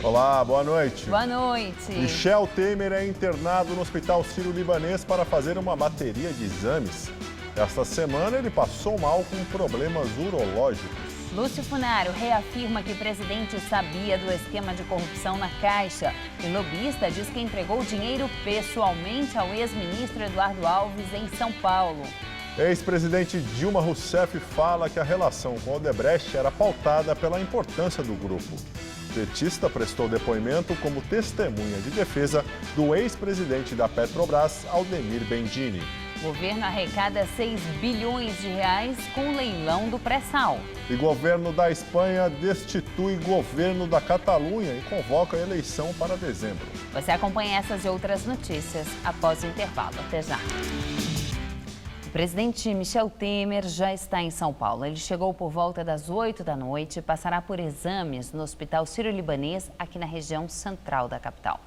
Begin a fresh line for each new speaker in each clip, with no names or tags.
Olá, boa noite.
Boa noite.
Michel Temer é internado no Hospital Sírio-Libanês para fazer uma bateria de exames. Esta semana ele passou mal com problemas urológicos.
Lúcio Funaro reafirma que o presidente sabia do esquema de corrupção na Caixa. E lobista diz que entregou dinheiro pessoalmente ao ex-ministro Eduardo Alves em São Paulo.
Ex-presidente Dilma Rousseff fala que a relação com Odebrecht era pautada pela importância do grupo. Petista prestou depoimento como testemunha de defesa do ex-presidente da Petrobras, Aldemir Bendini.
O governo arrecada 6 bilhões de reais com o leilão do pré-sal.
E governo da Espanha destitui governo da Catalunha e convoca a eleição para dezembro.
Você acompanha essas e outras notícias após o intervalo. Até já. O presidente Michel Temer já está em São Paulo. Ele chegou por volta das 8 da noite e passará por exames no Hospital Sírio-Libanês, aqui na região central da capital.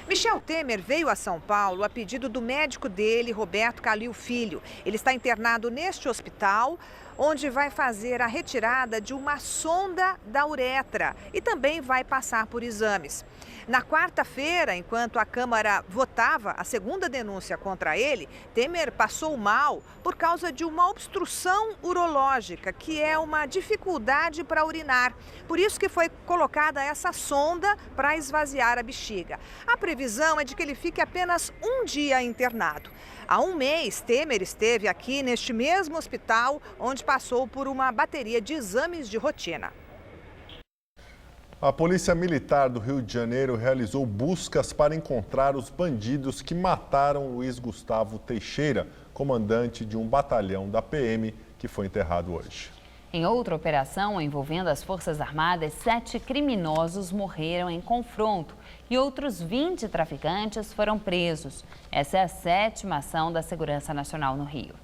Michel Temer veio a São Paulo a pedido do médico dele, Roberto Calil Filho. Ele está internado neste hospital, onde vai fazer a retirada de uma sonda da uretra e também vai passar por exames. Na quarta-feira, enquanto a Câmara votava a segunda denúncia contra ele, Temer passou mal por causa de uma obstrução urológica, que é uma dificuldade para urinar. Por isso que foi colocada essa sonda para esvaziar a bexiga. A previsão é de que ele fique apenas um dia internado. Há um mês, Temer esteve aqui neste mesmo hospital, onde passou por uma bateria de exames de rotina.
A Polícia Militar do Rio de Janeiro realizou buscas para encontrar os bandidos que mataram Luiz Gustavo Teixeira, comandante de um batalhão da PM, que foi enterrado hoje.
Em outra operação envolvendo as Forças Armadas, 7 criminosos morreram em confronto e outros 20 traficantes foram presos. Essa é a 7ª ação da Segurança Nacional no Rio.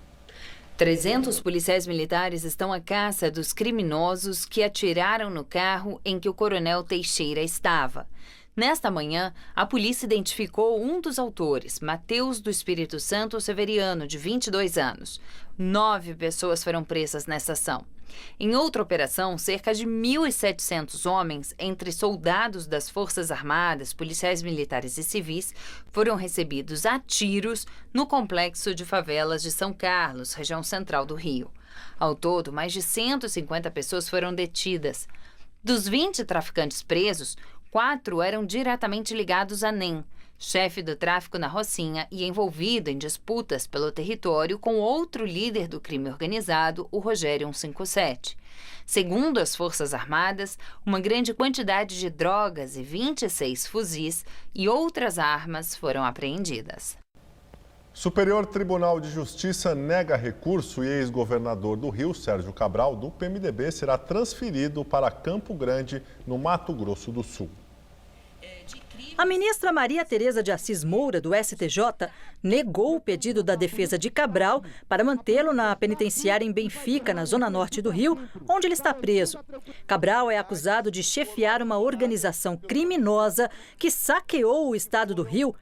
300 policiais militares estão à caça dos criminosos que atiraram no carro em que o coronel Teixeira estava. Nesta manhã, a polícia identificou um dos autores, Mateus do Espírito Santo Severiano, de 22 anos. 9 pessoas foram presas nessa ação. Em outra operação, cerca de 1.700 homens, entre soldados das Forças Armadas, policiais militares e civis, foram recebidos a tiros no complexo de favelas de São Carlos, região central do Rio. Ao todo, mais de 150 pessoas foram detidas. Dos 20 traficantes presos, 4 eram diretamente ligados a NEM, chefe do tráfico na Rocinha e envolvido em disputas pelo território com outro líder do crime organizado, o Rogério 157. Segundo as Forças Armadas, uma grande quantidade de drogas e 26 fuzis e outras armas foram apreendidas.
Superior Tribunal de Justiça nega recurso e ex-governador do Rio, Sérgio Cabral, do PMDB, será transferido para Campo Grande, no Mato Grosso do Sul.
A ministra Maria Tereza de Assis Moura, do STJ, negou o pedido da defesa de Cabral para mantê-lo na penitenciária em Benfica, na zona norte do Rio, onde ele está preso. Cabral é acusado de chefiar uma organização criminosa que saqueou o estado do Rio.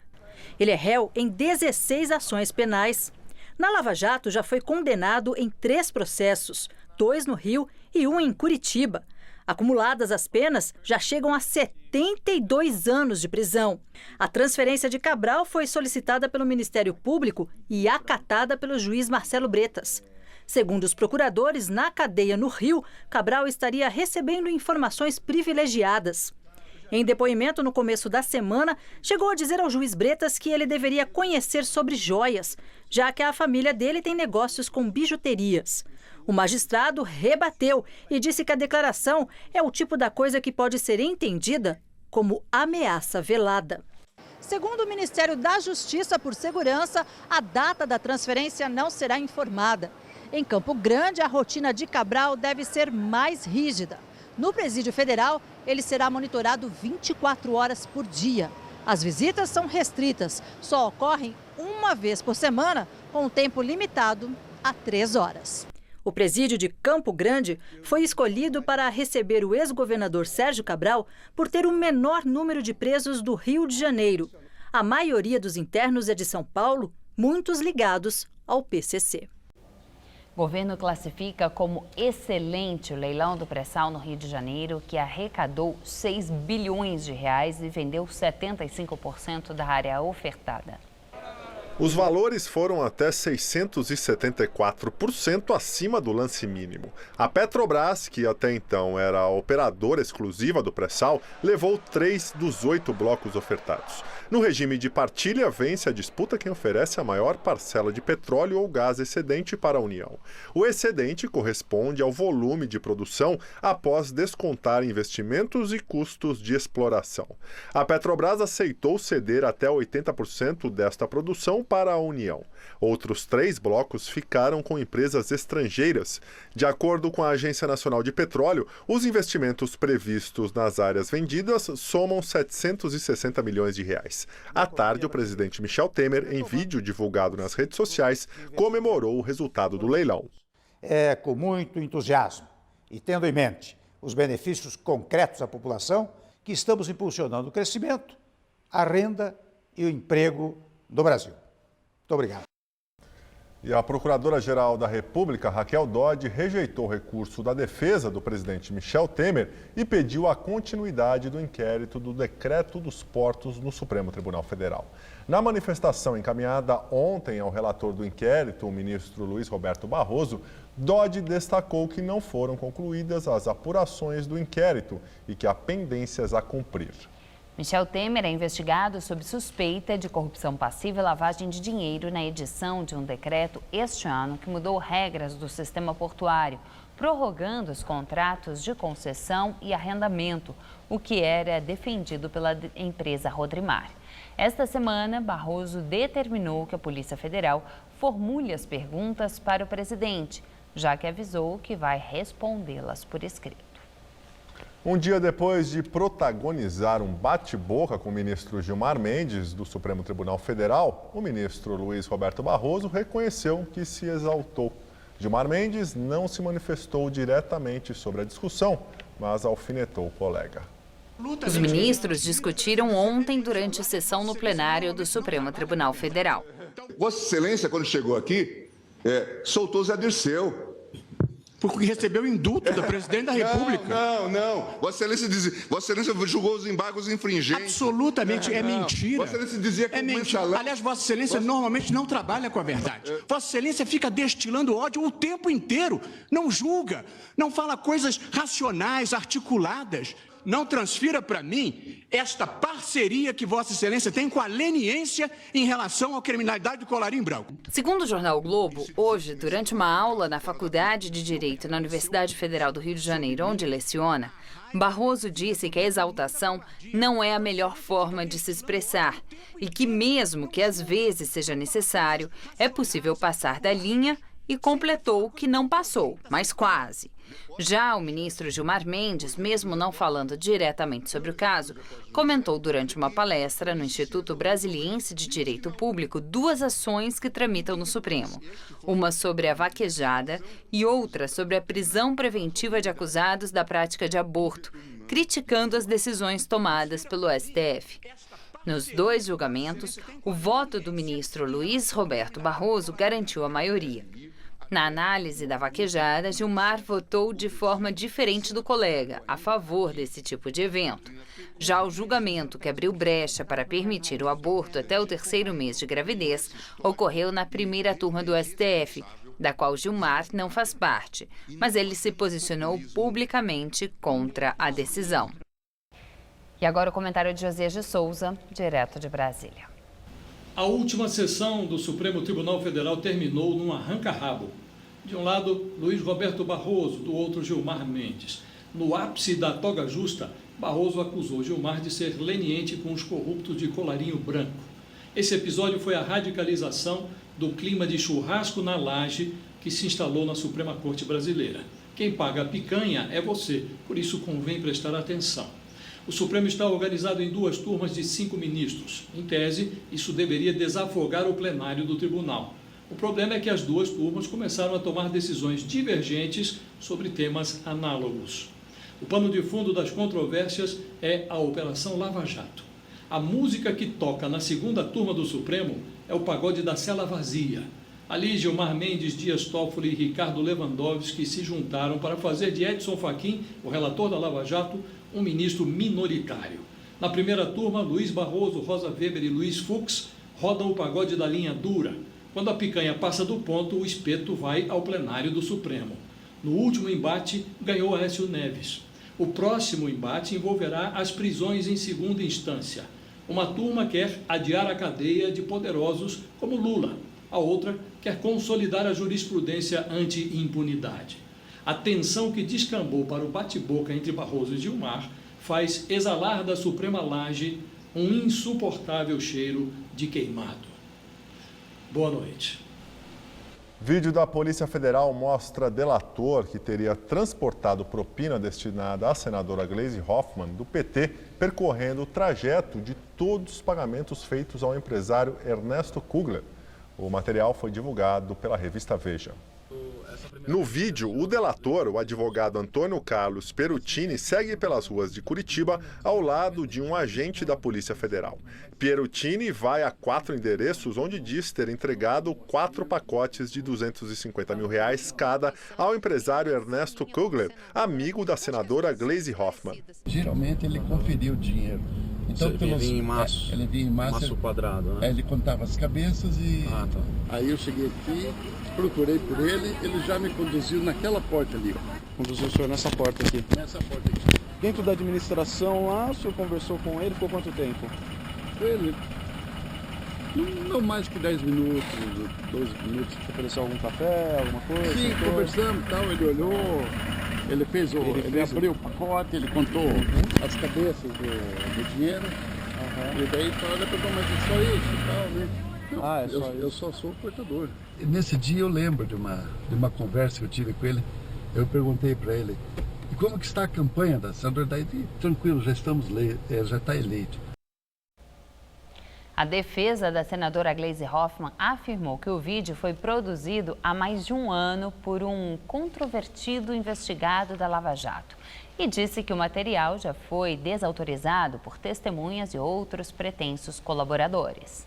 Ele é réu em 16 ações penais. Na Lava Jato, já foi condenado em 3 processos, 2 no Rio e 1 em Curitiba. Acumuladas as penas, já chegam a 72 anos de prisão. A transferência de Cabral foi solicitada pelo Ministério Público e acatada pelo juiz Marcelo Bretas. Segundo os procuradores, na cadeia no Rio, Cabral estaria recebendo informações privilegiadas. Em depoimento no começo da semana, chegou a dizer ao juiz Bretas que ele deveria conhecer sobre joias, já que a família dele tem negócios com bijuterias. O magistrado rebateu e disse que a declaração é o tipo da coisa que pode ser entendida como ameaça velada. Segundo o Ministério da Justiça, por segurança, a data da transferência não será informada. Em Campo Grande, a rotina de Cabral deve ser mais rígida. No Presídio Federal, ele será monitorado 24 horas por dia. As visitas são restritas, só ocorrem uma vez por semana, com um tempo limitado a 3 horas. O presídio de Campo Grande foi escolhido para receber o ex-governador Sérgio Cabral por ter o menor número de presos do Rio de Janeiro. A maioria dos internos é de São Paulo, muitos ligados ao PCC.
O governo classifica como excelente o leilão do pré-sal no Rio de Janeiro, que arrecadou 6 bilhões de reais e vendeu 75% da área ofertada.
Os valores foram até 674% acima do lance mínimo. A Petrobras, que até então era a operadora exclusiva do pré-sal, levou 3 dos 8 blocos ofertados. No regime de partilha, vence a disputa quem oferece a maior parcela de petróleo ou gás excedente para a União. O excedente corresponde ao volume de produção após descontar investimentos e custos de exploração. A Petrobras aceitou ceder até 80% desta produção para a União. Outros 3 blocos ficaram com empresas estrangeiras. De acordo com a Agência Nacional de Petróleo, os investimentos previstos nas áreas vendidas somam 760 milhões de reais. À tarde, o presidente Michel Temer, em vídeo divulgado nas redes sociais, comemorou o resultado do leilão.
É com muito entusiasmo e tendo em mente os benefícios concretos à população que estamos impulsionando o crescimento, a renda e o emprego no Brasil. Muito obrigado.
E a Procuradora-Geral da República, Raquel Dodge, rejeitou o recurso da defesa do presidente Michel Temer e pediu a continuidade do inquérito do Decreto dos Portos no Supremo Tribunal Federal. Na manifestação encaminhada ontem ao relator do inquérito, o ministro Luiz Roberto Barroso, Dodge destacou que não foram concluídas as apurações do inquérito e que há pendências a cumprir.
Michel Temer é investigado sob suspeita de corrupção passiva e lavagem de dinheiro na edição de um decreto este ano que mudou regras do sistema portuário, prorrogando os contratos de concessão e arrendamento, o que era defendido pela empresa Rodrimar. Esta semana, Barroso determinou que a Polícia Federal formule as perguntas para o presidente, já que avisou que vai respondê-las por escrito.
Um dia depois de protagonizar um bate-boca com o ministro Gilmar Mendes, do Supremo Tribunal Federal, o ministro Luiz Roberto Barroso reconheceu que se exaltou. Gilmar Mendes não se manifestou diretamente sobre a discussão, mas alfinetou o colega.
Os ministros discutiram ontem durante a sessão no plenário do Supremo Tribunal Federal.
Vossa Excelência, quando chegou aqui, soltou Zé Dirceu.
Porque recebeu indulto do presidente da República.
Não. Vossa Excelência julgou os embargos infringentes.
Absolutamente é mentira.
Vossa Excelência dizia que
é mentira. Aliás, Vossa Excelência normalmente não trabalha com a verdade. Vossa Excelência fica destilando ódio o tempo inteiro. Não julga, não fala coisas racionais, articuladas. Não transfira para mim esta parceria que Vossa Excelência tem com a leniência em relação à criminalidade do colarinho branco.
Segundo o jornal o Globo, hoje, durante uma aula na Faculdade de Direito na Universidade Federal do Rio de Janeiro, onde leciona, Barroso disse que a exaltação não é a melhor forma de se expressar e que, mesmo que às vezes seja necessário, é possível passar da linha e completou que não passou, mas quase. Já o ministro Gilmar Mendes, mesmo não falando diretamente sobre o caso, comentou durante uma palestra no Instituto Brasiliense de Direito Público 2 ações que tramitam no Supremo. Uma sobre a vaquejada e outra sobre a prisão preventiva de acusados da prática de aborto, criticando as decisões tomadas pelo STF. Nos 2 julgamentos, o voto do ministro Luiz Roberto Barroso garantiu a maioria. Na análise da vaquejada, Gilmar votou de forma diferente do colega, a favor desse tipo de evento. Já o julgamento que abriu brecha para permitir o aborto até o 3º mês de gravidez ocorreu na primeira turma do STF, da qual Gilmar não faz parte, mas ele se posicionou publicamente contra a decisão. E agora o comentário de Josias de Souza, direto de Brasília.
A última sessão do Supremo Tribunal Federal terminou num arranca-rabo. De um lado, Luiz Roberto Barroso, do outro, Gilmar Mendes. No ápice da toga justa, Barroso acusou Gilmar de ser leniente com os corruptos de colarinho branco. Esse episódio foi a radicalização do clima de churrasco na laje que se instalou na Suprema Corte Brasileira. Quem paga a picanha é você, por isso convém prestar atenção. O Supremo está organizado em 2 turmas de 5 ministros. Em tese, isso deveria desafogar o plenário do tribunal. O problema é que as 2 turmas começaram a tomar decisões divergentes sobre temas análogos. O pano de fundo das controvérsias é a Operação Lava Jato. A música que toca na 2ª turma do Supremo é o pagode da cela vazia. Ali, Gilmar Mendes, Dias Toffoli e Ricardo Lewandowski se juntaram para fazer de Edson Fachin, o relator da Lava Jato, um ministro minoritário. Na primeira turma, Luiz Barroso, Rosa Weber e Luiz Fux rodam o pagode da linha dura. Quando a picanha passa do ponto, o espeto vai ao plenário do Supremo. No último embate, ganhou Aécio Neves. O próximo embate envolverá as prisões em segunda instância. Uma turma quer adiar a cadeia de poderosos como Lula. A outra quer consolidar a jurisprudência anti-impunidade. A tensão que descambou para o bate-boca entre Barroso e Gilmar faz exalar da Suprema Laje um insuportável cheiro de queimado. Boa noite.
Vídeo da Polícia Federal mostra delator que teria transportado propina destinada à senadora Gleisi Hoffmann, do PT, percorrendo o trajeto de todos os pagamentos feitos ao empresário Ernesto Kugler. O material foi divulgado pela revista Veja. No vídeo, o delator, o advogado Antônio Carlos Perutini, segue pelas ruas de Curitiba ao lado de um agente da Polícia Federal. Perutini vai a 4 endereços onde diz ter entregado 4 pacotes de R$250 mil cada ao empresário Ernesto Kugler, amigo da senadora Gleisi Hoffmann.
Geralmente ele conferiu o dinheiro. Então,
ele vinha em maço,
ele vinha em
maço quadrado, né?
Ele contava as cabeças e...
Tá.
Aí eu cheguei aqui, procurei por ele, ele já me conduziu naquela porta ali.
Conduziu o senhor nessa porta aqui?
Nessa porta aqui.
Dentro da administração lá, o senhor conversou com ele por quanto tempo?
Com ele, não mais que 10 minutos, 12 minutos.
Você ofereceu algum café, alguma coisa?
Sim, conversamos e tal, ele olhou... Ele abriu o pacote, ele contou as cabeças do dinheiro. E daí falou, mas é só isso e tal, né? Não, eu só sou o portador. Nesse dia eu lembro de uma conversa que eu tive com ele. Eu perguntei para ele, e como que está a campanha da senadora? Daí, tranquilo, já está eleito.
A defesa da senadora Gleisi Hoffmann afirmou que o vídeo foi produzido há mais de um ano por um controvertido investigado da Lava Jato e disse que o material já foi desautorizado por testemunhas e outros pretensos colaboradores.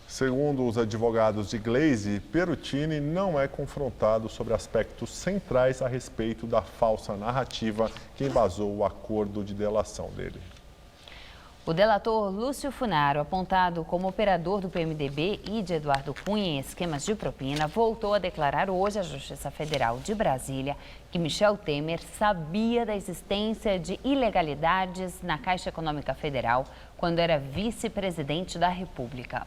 Segundo os advogados de Gleisi, Perutini não é confrontado sobre aspectos centrais a respeito da falsa narrativa que embasou o acordo de delação dele.
O delator Lúcio Funaro, apontado como operador do PMDB e de Eduardo Cunha em esquemas de propina, voltou a declarar hoje à Justiça Federal de Brasília que Michel Temer sabia da existência de ilegalidades na Caixa Econômica Federal quando era vice-presidente da República.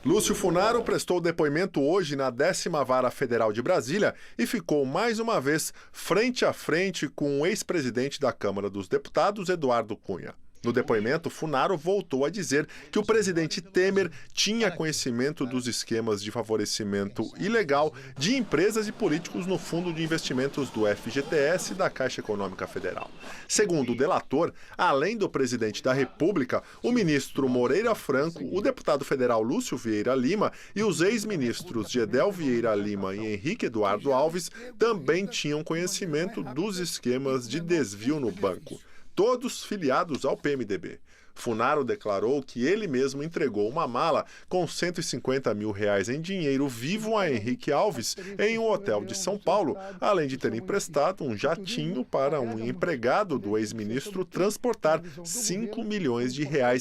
Lúcio Funaro prestou depoimento hoje na 10ª Vara Federal de Brasília e ficou mais uma vez frente a frente com o ex-presidente da Câmara dos Deputados, Eduardo Cunha. No depoimento, Funaro voltou a dizer que o presidente Temer tinha conhecimento dos esquemas de favorecimento ilegal de empresas e políticos no Fundo de Investimentos do FGTS e da Caixa Econômica Federal. Segundo o delator, além do presidente da República, o ministro Moreira Franco, o deputado federal Lúcio Vieira Lima e os ex-ministros Gedel Vieira Lima e Henrique Eduardo Alves também tinham conhecimento dos esquemas de desvio no banco, todos filiados ao PMDB. Funaro declarou que ele mesmo entregou uma mala com R$150 mil em dinheiro vivo a Henrique Alves em um hotel de São Paulo, além de ter emprestado um jatinho para um empregado do ex-ministro transportar R$5 milhões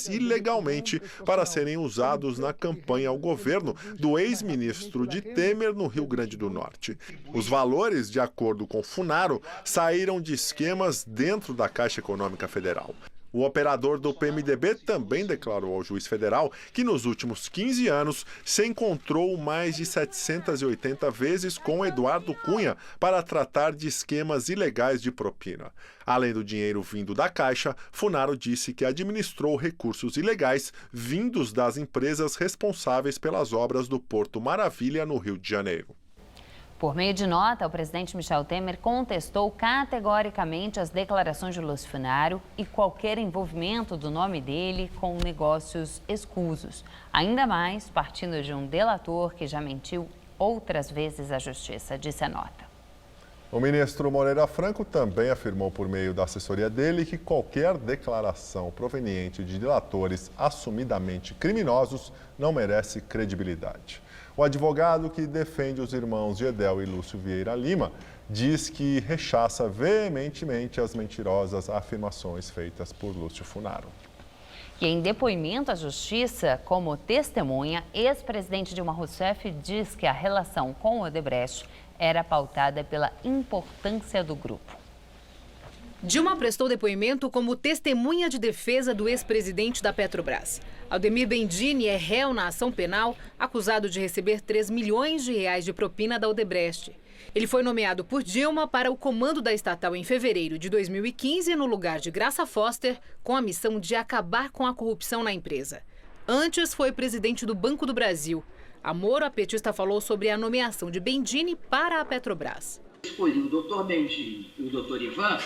ilegalmente para serem usados na campanha ao governo do ex-ministro de Temer no Rio Grande do Norte. Os valores, de acordo com Funaro, saíram de esquemas dentro da Caixa Econômica Federal. O operador do PMDB também declarou ao juiz federal que nos últimos 15 anos se encontrou mais de 780 vezes com Eduardo Cunha para tratar de esquemas ilegais de propina. Além do dinheiro vindo da Caixa, Funaro disse que administrou recursos ilegais vindos das empresas responsáveis pelas obras do Porto Maravilha, no Rio de Janeiro.
Por meio de nota, o presidente Michel Temer contestou categoricamente as declarações de Lúcio Funaro e qualquer envolvimento do nome dele com negócios escusos. Ainda mais partindo de um delator que já mentiu outras vezes à justiça, disse a nota.
O ministro Moreira Franco também afirmou por meio da assessoria dele que qualquer declaração proveniente de delatores assumidamente criminosos não merece credibilidade. O advogado que defende os irmãos Gedel e Lúcio Vieira Lima diz que rechaça veementemente as mentirosas afirmações feitas por Lúcio Funaro.
E em depoimento à Justiça, como testemunha, ex-presidente Dilma Rousseff diz que a relação com Odebrecht era pautada pela importância do grupo.
Dilma prestou depoimento como testemunha de defesa do ex-presidente da Petrobras. Aldemir Bendini é réu na ação penal, acusado de receber 3 milhões de reais de propina da Odebrecht. Ele foi nomeado por Dilma para o comando da estatal em fevereiro de 2015, no lugar de Graça Foster, com a missão de acabar com a corrupção na empresa. Antes foi presidente do Banco do Brasil. A Moro, a petista, falou sobre a nomeação de Bendini para a Petrobras.
Escolhi o doutor Bendini e o doutor Ivan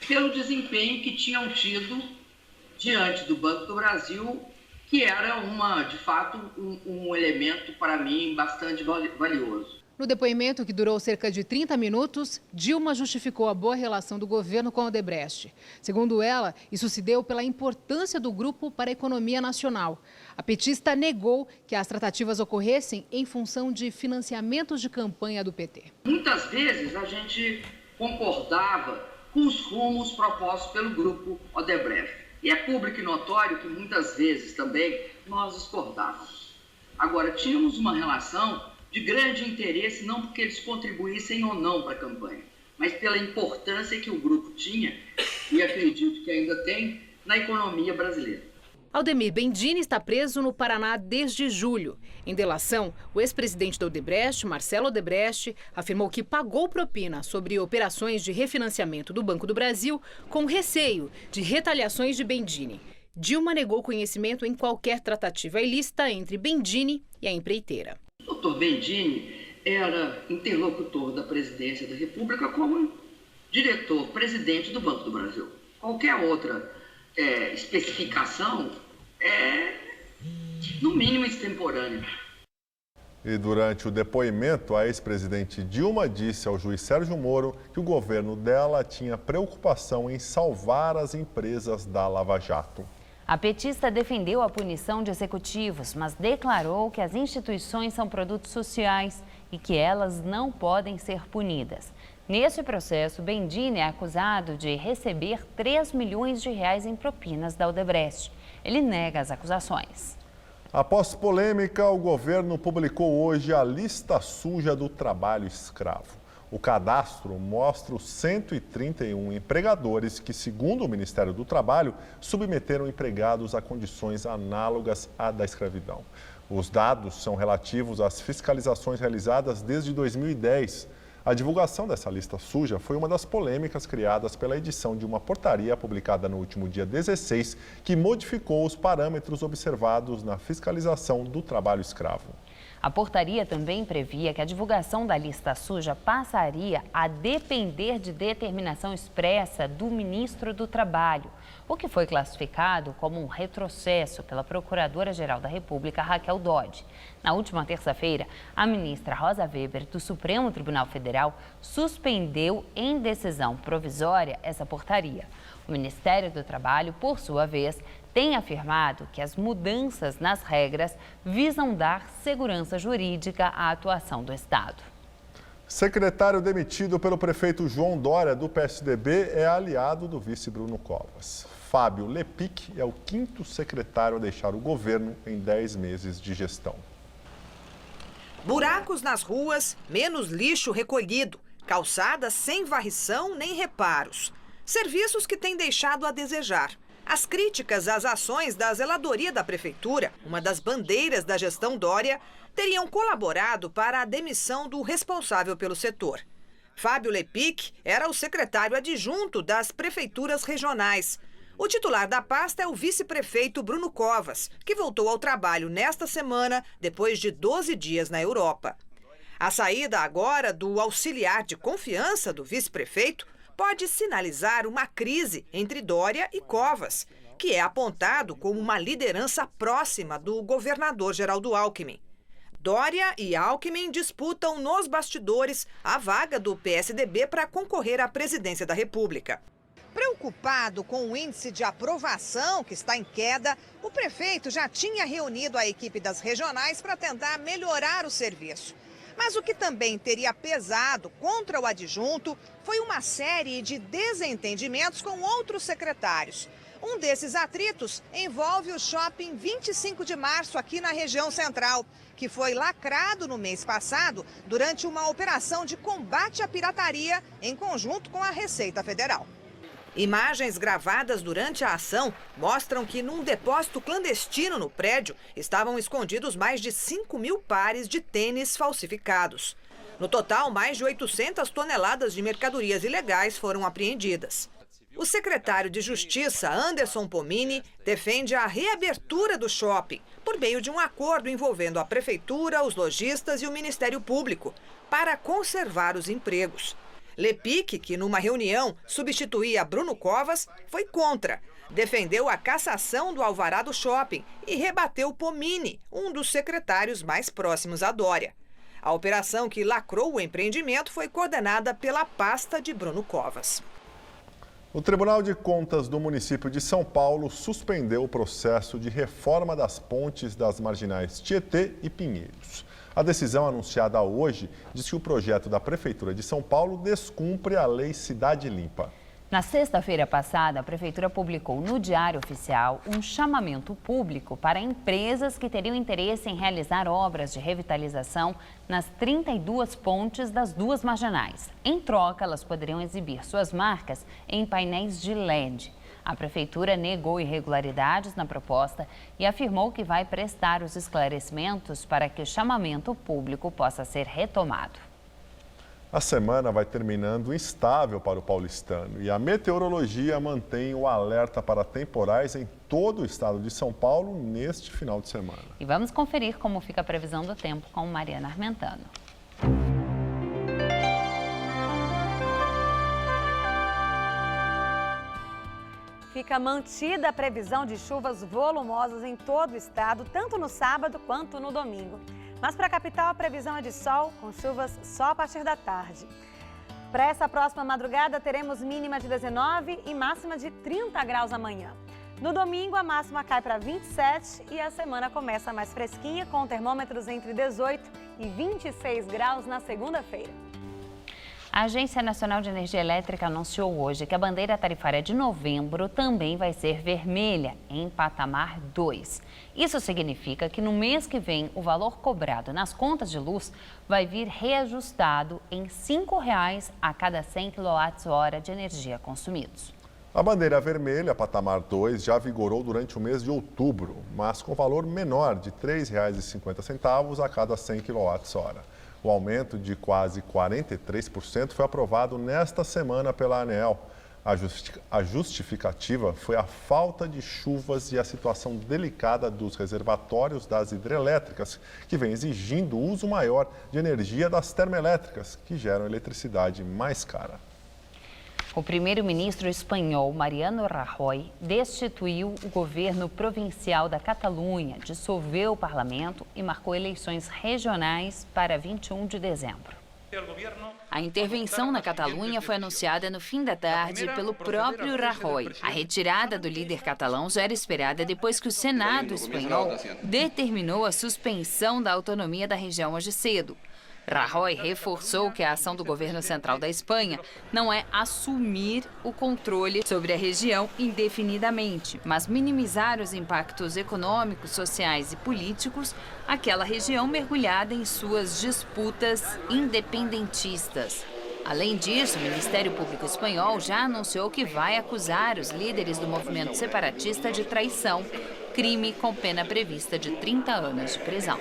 pelo desempenho que tinham tido diante do Banco do Brasil, que era, de fato, um elemento, para mim, bastante valioso.
No depoimento, que durou cerca de 30 minutos, Dilma justificou a boa relação do governo com a Odebrecht. Segundo ela, isso se deu pela importância do grupo para a economia nacional. A petista negou que as tratativas ocorressem em função de financiamentos de campanha do PT.
Muitas vezes a gente concordava com os rumos propostos pelo grupo Odebrecht. E é público e notório que muitas vezes também nós discordávamos. Agora, tínhamos uma relação de grande interesse, não porque eles contribuíssem ou não para a campanha, mas pela importância que o grupo tinha, e acredito que ainda tem, na economia brasileira.
Aldemir Bendini está preso no Paraná desde julho. Em delação, o ex-presidente da Odebrecht, Marcelo Odebrecht, afirmou que pagou propina sobre operações de refinanciamento do Banco do Brasil com receio de retaliações de Bendini. Dilma negou conhecimento em qualquer tratativa ilícita entre Bendini e a empreiteira.
O doutor Bendini era interlocutor da presidência da República como diretor-presidente do Banco do Brasil. Qualquer outra especificação é, no mínimo, extemporânea.
E durante o depoimento, a ex-presidente Dilma disse ao juiz Sérgio Moro que o governo dela tinha preocupação em salvar as empresas da Lava Jato.
A petista defendeu a punição de executivos, mas declarou que as instituições são produtos sociais e que elas não podem ser punidas. Neste processo, Bendini é acusado de receber 3 milhões de reais em propinas da Odebrecht. Ele nega as acusações.
Após polêmica, o governo publicou hoje a lista suja do trabalho escravo. O cadastro mostra os 131 empregadores que, segundo o Ministério do Trabalho, submeteram empregados a condições análogas à da escravidão. Os dados são relativos às fiscalizações realizadas desde 2010. A divulgação dessa lista suja foi uma das polêmicas criadas pela edição de uma portaria publicada no último dia 16, que modificou os parâmetros observados na fiscalização do trabalho escravo.
A portaria também previa que a divulgação da lista suja passaria a depender de determinação expressa do ministro do Trabalho, o que foi classificado como um retrocesso pela Procuradora-Geral da República, Raquel Dodge. Na última terça-feira, a ministra Rosa Weber, do Supremo Tribunal Federal, suspendeu em decisão provisória essa portaria. O Ministério do Trabalho, por sua vez, tem afirmado que as mudanças nas regras visam dar segurança jurídica à atuação do Estado.
Secretário demitido pelo prefeito João Dória, do PSDB, é aliado do vice Bruno Covas. Fábio Lepic é o 5º secretário a deixar o governo em 10 meses de gestão.
Buracos nas ruas, menos lixo recolhido, calçadas sem varrição nem reparos. Serviços que têm deixado a desejar. As críticas às ações da zeladoria da prefeitura, uma das bandeiras da gestão Dória, teriam colaborado para a demissão do responsável pelo setor. Fábio Lepic era o secretário adjunto das prefeituras regionais. O titular da pasta é o vice-prefeito Bruno Covas, que voltou ao trabalho nesta semana, depois de 12 dias na Europa. A saída agora do auxiliar de confiança do vice-prefeito pode sinalizar uma crise entre Dória e Covas, que é apontado como uma liderança próxima do governador Geraldo Alckmin. Dória e Alckmin disputam nos bastidores a vaga do PSDB para concorrer à presidência da República. Preocupado com o índice de aprovação que está em queda, o prefeito já tinha reunido a equipe das regionais para tentar melhorar o serviço. Mas o que também teria pesado contra o adjunto foi uma série de desentendimentos com outros secretários. Um desses atritos envolve o Shopping 25 de Março aqui na região central, que foi lacrado no mês passado durante uma operação de combate à pirataria em conjunto com a Receita Federal. Imagens gravadas durante a ação mostram que num depósito clandestino no prédio estavam escondidos mais de 5.000 pares de tênis falsificados. No total, mais de 800 toneladas de mercadorias ilegais foram apreendidas. O secretário de Justiça, Anderson Pomini, defende a reabertura do shopping por meio de um acordo envolvendo a Prefeitura, os lojistas e o Ministério Público para conservar os empregos. Lepic, que numa reunião substituía Bruno Covas, foi contra. Defendeu a cassação do alvará do shopping e rebateu Pomini, um dos secretários mais próximos a Dória. A operação que lacrou o empreendimento foi coordenada pela pasta de Bruno Covas.
O Tribunal de Contas do município de São Paulo suspendeu o processo de reforma das pontes das marginais Tietê e Pinheiros. A decisão anunciada hoje diz que o projeto da Prefeitura de São Paulo descumpre a Lei Cidade Limpa.
Na sexta-feira passada, a Prefeitura publicou no Diário Oficial um chamamento público para empresas que teriam interesse em realizar obras de revitalização nas 32 pontes das duas marginais. Em troca, elas poderiam exibir suas marcas em painéis de LED. A Prefeitura negou irregularidades na proposta e afirmou que vai prestar os esclarecimentos para que o chamamento público possa ser retomado.
A semana vai terminando instável para o paulistano e a meteorologia mantém o alerta para temporais em todo o estado de São Paulo neste final de semana.
E vamos conferir como fica a previsão do tempo com Mariana Armentano.
Fica mantida a previsão de chuvas volumosas em todo o estado, tanto no sábado quanto no domingo. Mas para a capital, a previsão é de sol, com chuvas só a partir da tarde. Para essa próxima madrugada, teremos mínima de 19 e máxima de 30 graus amanhã. No domingo, a máxima cai para 27 e a semana começa mais fresquinha, com termômetros entre 18 e 26 graus na segunda-feira.
A Agência Nacional de Energia Elétrica anunciou hoje que a bandeira tarifária de novembro também vai ser vermelha, em patamar 2. Isso significa que no mês que vem o valor cobrado nas contas de luz vai vir reajustado em R$ 5,00 a cada 100 kWh de energia consumidos.
A bandeira vermelha, patamar 2, já vigorou durante o mês de outubro, mas com valor menor de R$ 3,50 a cada 100 kWh. O aumento de quase 43% foi aprovado nesta semana pela ANEEL. A justificativa foi a falta de chuvas e a situação delicada dos reservatórios das hidrelétricas, que vem exigindo o uso maior de energia das termoelétricas, que geram eletricidade mais cara.
O primeiro-ministro espanhol Mariano Rajoy destituiu o governo provincial da Catalunha, dissolveu o parlamento e marcou eleições regionais para 21 de dezembro.
A intervenção na Catalunha foi anunciada no fim da tarde pelo próprio Rajoy. A retirada do líder catalão já era esperada depois que o Senado espanhol determinou a suspensão da autonomia da região hoje cedo. Rajoy reforçou que a ação do governo central da Espanha não é assumir o controle sobre a região indefinidamente, mas minimizar os impactos econômicos, sociais e políticos àquela região mergulhada em suas disputas independentistas. Além disso, o Ministério Público Espanhol já anunciou que vai acusar os líderes do movimento separatista de traição, crime com pena prevista de 30 anos de prisão.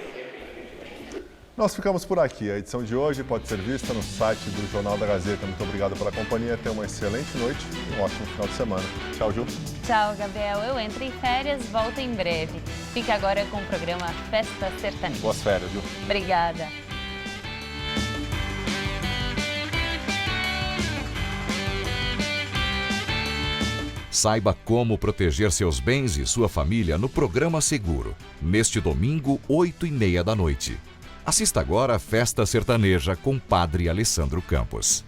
Nós ficamos por aqui. A edição de hoje pode ser vista no site do Jornal da Gazeta. Muito obrigado pela companhia. Tenha uma excelente noite e um ótimo final de semana. Tchau, Ju.
Tchau, Gabriel. Eu entro em férias, volto em breve. Fique agora com o programa Festa Sertaneja.
Boas férias, Ju.
Obrigada.
Saiba como proteger seus bens e sua família no programa Seguro. Neste domingo, 20h30 da noite. Assista agora a Festa Sertaneja com Padre Alessandro Campos.